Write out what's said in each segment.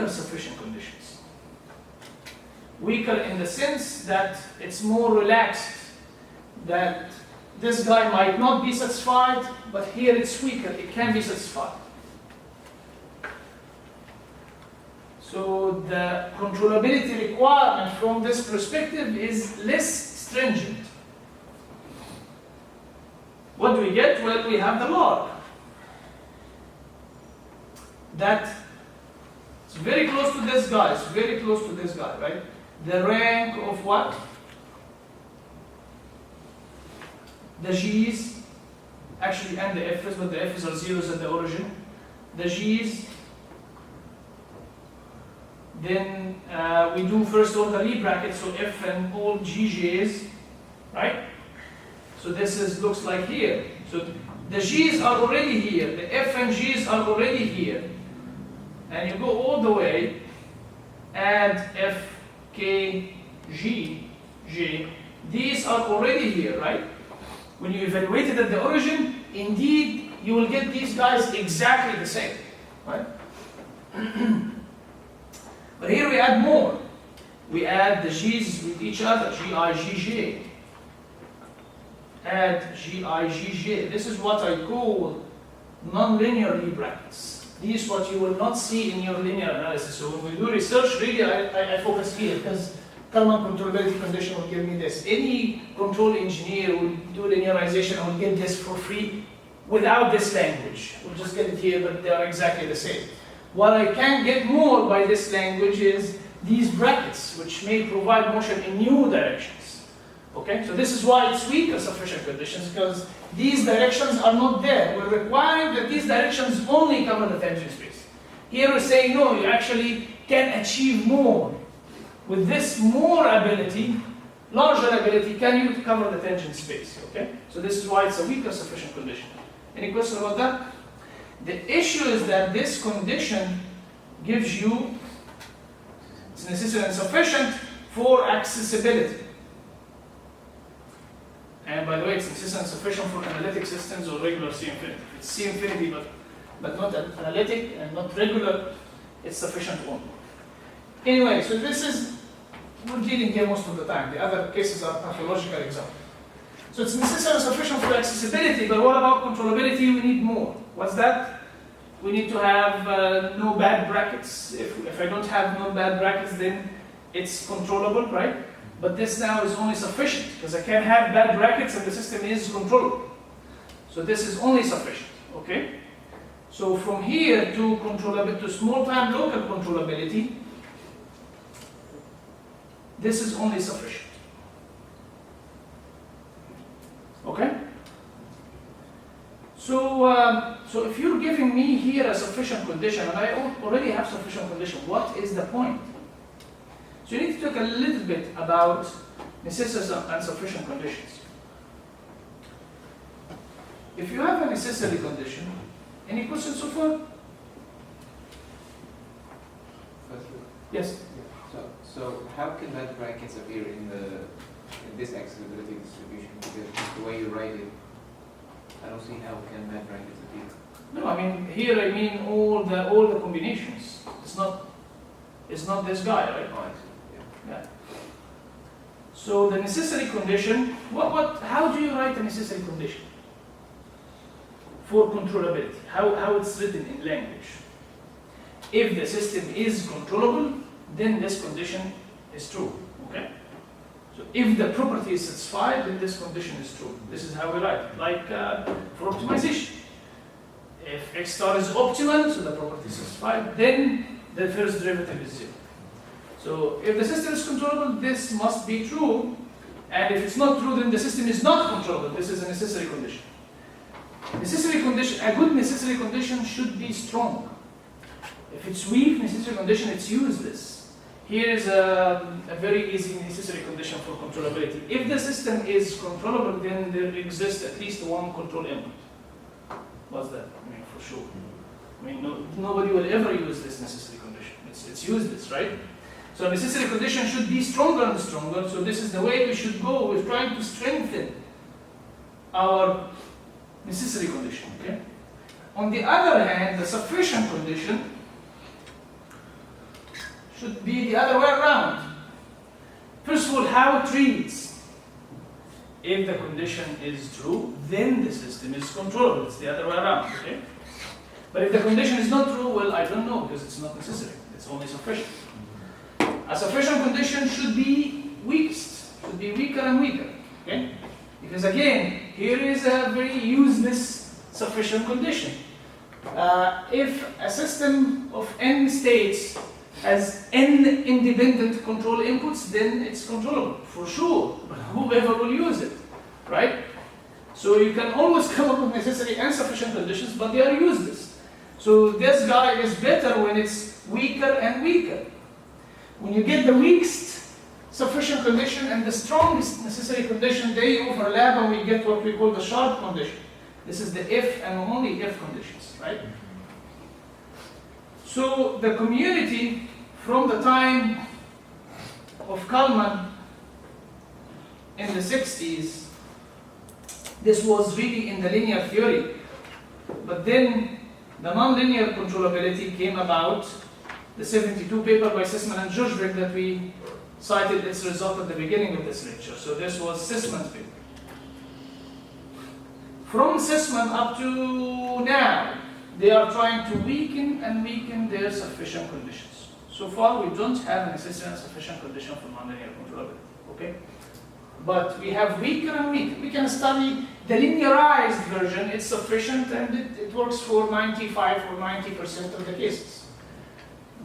weaker sufficient conditions. Weaker in the sense that it's more relaxed, that this guy might not be satisfied, but here it's weaker, it can be satisfied. So the controllability requirement from this perspective is less stringent. What do we get? Well, we have the log. That it's very close to this guy, it's very close to this guy, right? The rank of what? The G's, actually, and the F's, but the F's are zeros at the origin. The G's. Then we do first order Lie brackets, so F and all GJ's, right? So this looks like here. So the G's are already here, the F and G's are already here. And you go all the way, add F, K, G, J. These are already here, right? When you evaluate it at the origin, indeed, you will get these guys exactly the same, right? But here we add more. We add the G's with each other, Gi, Gj. Add Gi, Gj. This is what I call nonlinear Lie brackets. This is what you will not see in your linear analysis. So when we do research, really I focus here because Kalman controllability condition will give me this. Any control engineer will do linearization and will get this for free without this language. We'll just get it here, but they are exactly the same. What I can get more by this language is these brackets, which may provide motion in new directions. Okay, so this is why it's weaker sufficient conditions, because these directions are not there. We're requiring that these directions only cover the tangent space. Here we're saying, no, you actually can achieve more. With this more ability, larger ability, can you cover the tangent space? Okay, so this is why it's a weaker sufficient condition. Any question about that? The issue is that this condition gives you, it's necessary and sufficient for accessibility. And by the way, it's necessary and sufficient for analytic systems or regular C infinity. It's C infinity, but not analytic and not regular, it's sufficient only. Anyway, so this is, we're dealing here most of the time. The other cases are pathological examples. So it's necessary and sufficient for accessibility, but what about controllability? We need more. What's that? We need to have no bad brackets. If I don't have no bad brackets, then it's controllable, right? But this now is only sufficient, because I can have bad brackets and the system is controllable. So this is only sufficient, okay? So from here to controllability, to small-time local controllability, this is only sufficient. Okay? So if you're giving me here a sufficient condition, and I already have sufficient condition, what is the point? So you need to talk a little bit about necessary and sufficient conditions. If you have a necessary condition, any questions so far? Yes? So how can that brackets appear in this accessibility distribution? Because the way you write it, I don't see how can that brackets appear. No, I mean here I mean all the combinations. It's not this guy, right? Oh, I see. Yeah. So the necessary condition, how do you write a necessary condition for controllability? How it's written in language? If the system is controllable, then this condition is true. Okay? So if the property is satisfied, then this condition is true. This is how we write it, like for optimization. If x star is optimal, so the property is satisfied, then the first derivative is 0. So if the system is controllable, this must be true. And if it's not true, then the system is not controllable. This is a necessary condition. Necessary condition, a good necessary condition should be strong. If it's weak necessary condition, it's useless. Here is a very easy necessary condition for controllability. If the system is controllable, then there exists at least one control input. What's that? I mean, for sure. I mean, nobody will ever use this necessary condition. It's useless, right? So necessary condition should be stronger and stronger. So this is the way we should go. We're trying to strengthen our necessary condition. Okay? On the other hand, the sufficient condition should be the other way around. First of all, how it reads. If the condition is true, then the system is controllable. It's the other way around, okay? But if the condition is not true, well, I don't know, because it's not necessary. It's only sufficient. A sufficient condition should be weakest, should be weaker and weaker, okay? Because again, here is a very useless sufficient condition. If a system of n states has n independent control inputs, then it's controllable, for sure. But whoever will use it, right? So you can always come up with necessary and sufficient conditions, but they are useless. So this guy is better when it's weaker and weaker. When you get the weakest sufficient condition and the strongest necessary condition, they overlap and we get what we call the sharp condition. This is the if and only if conditions, right? So the community from the time of Kalman in the 60s, this was really in the linear theory. But then the nonlinear controllability came about, the 72 paper by Sisman and Georgeberg that we cited its result at the beginning of this lecture. So this was Sisman's paper. From Sisman up to now, they are trying to weaken and weaken their sufficient conditions. So far, we don't have a necessary and sufficient condition for nonlinear controllability, okay? But we have weaker and weaker. We can study the linearized version, it's sufficient and it works for 95 or 90% of the cases.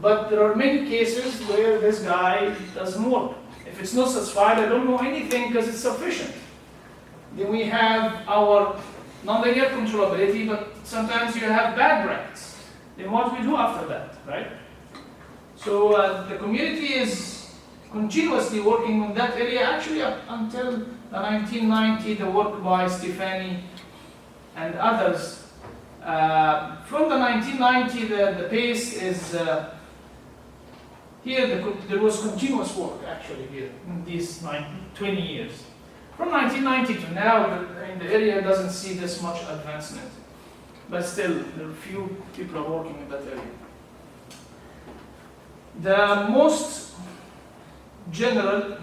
But there are many cases where this guy doesn't work. If it's not satisfied, I don't know anything because it's sufficient. Then we have our nonlinear controllability, but sometimes you have bad brackets. Then what we do after that, right? So the community is continuously working on that area, actually up until the 1990, the work by Stefani and others. From the 1990, the pace is, here there was continuous work actually here in these 20 years. From 1990 to now, the area doesn't see this much advancement. But still, there are few people are working in that area. The most general,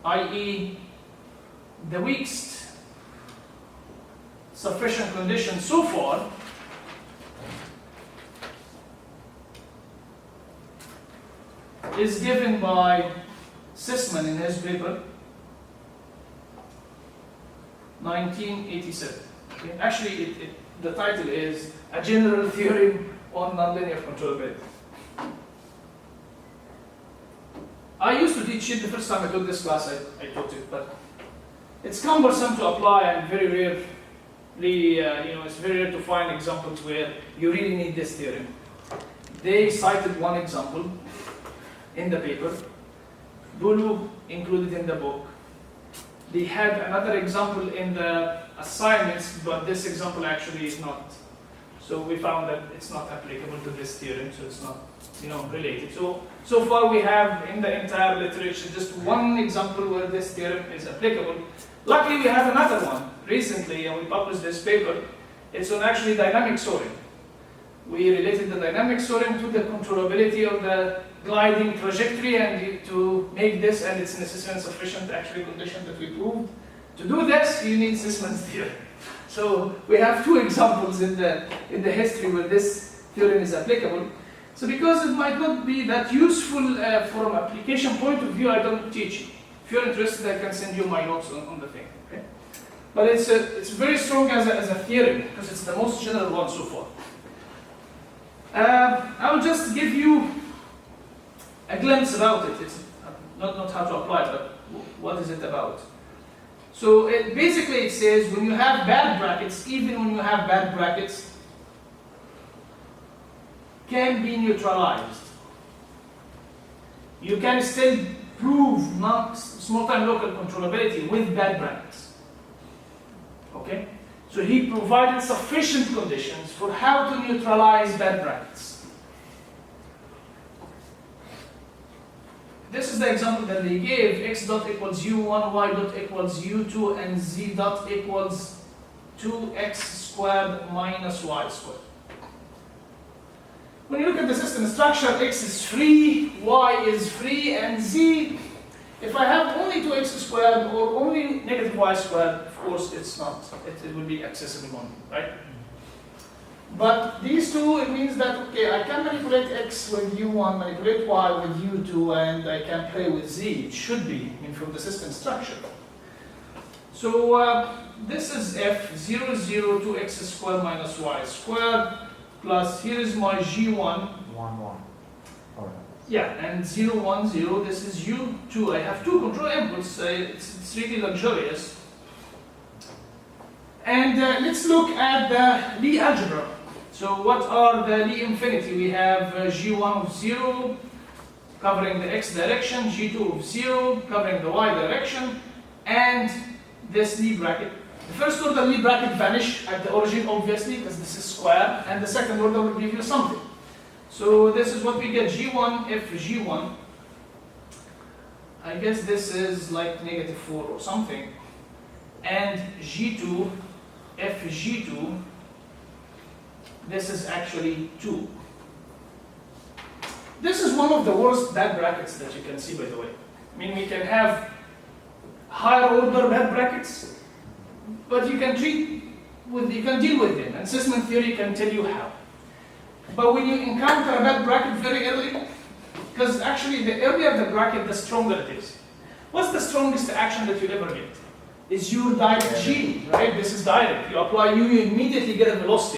i.e. the weakest sufficient condition so far, is given by Sisman in his paper, 1987. Okay? Actually, the title is A General Theory on Nonlinear Controllability. I used to teach it the first time I took this class, I taught it, but it's cumbersome to apply and very rarely, it's very rare to find examples where you really need this theorem. They cited one example in the paper, Bulu included in the book. They had another example in the assignments, but this example actually is not. So we found that it's not applicable to this theorem, so it's not, related. So far we have in the entire literature just one example where this theorem is applicable. Luckily we have another one recently, and we published this paper. It's on actually dynamic soaring. We related the dynamic soaring to the controllability of the gliding trajectory, and to make this, and it's necessary and sufficient actually condition that we proved. To do this, you need Sisman's theorem. So we have two examples in the history where this theorem is applicable. So because it might not be that useful from application point of view, I don't teach it. If you're interested, I can send you my notes on the thing. Okay? But it's very strong as a theorem because it's the most general one so far. I will just give you a glimpse about it. It's not how to apply it, but what is it about? So basically it says when you have bad brackets, even when you have bad brackets, can be neutralized. You can still prove not small-time local controllability with bad brackets. Okay? So he provided sufficient conditions for how to neutralize bad brackets. This is the example that they gave: x dot equals u1, y dot equals u2, and z dot equals 2x squared minus y squared. when you look at the system structure, x is free, y is free, and z, if I have only 2x squared or only negative y squared, of course it's not, it will be accessible only, right? But these two, it means that, okay, I can manipulate x with u1, manipulate y with u2, and I can play with z. It should be, I mean, from the system structure. So this is f 0, 0, 2x squared minus y squared, plus here is my g1. 1, 1. All right. Yeah, and 0, 1, 0, this is u2. I have two control inputs, it's really luxurious. And let's look at the Lie algebra. So what are the Lie infinity? We have g1 of 0 covering the x direction, g2 of 0 covering the y direction, and this Lie bracket. The first order Lie bracket vanish at the origin, obviously, because this is square, and the second order will give you something. So this is what we get, g1 f g1. I guess this is like negative 4 or something. And g2 f g2, this is actually 2. This is one of the worst bad brackets that you can see, by the way. I mean, we can have higher order bad brackets, but you can deal with them, and system theory can tell you how. But when you encounter a bad bracket very early, because actually the earlier the bracket, the stronger it is. What's the strongest action that you ever get? Is your direct G, right? This is direct. You apply U, you immediately get a velocity.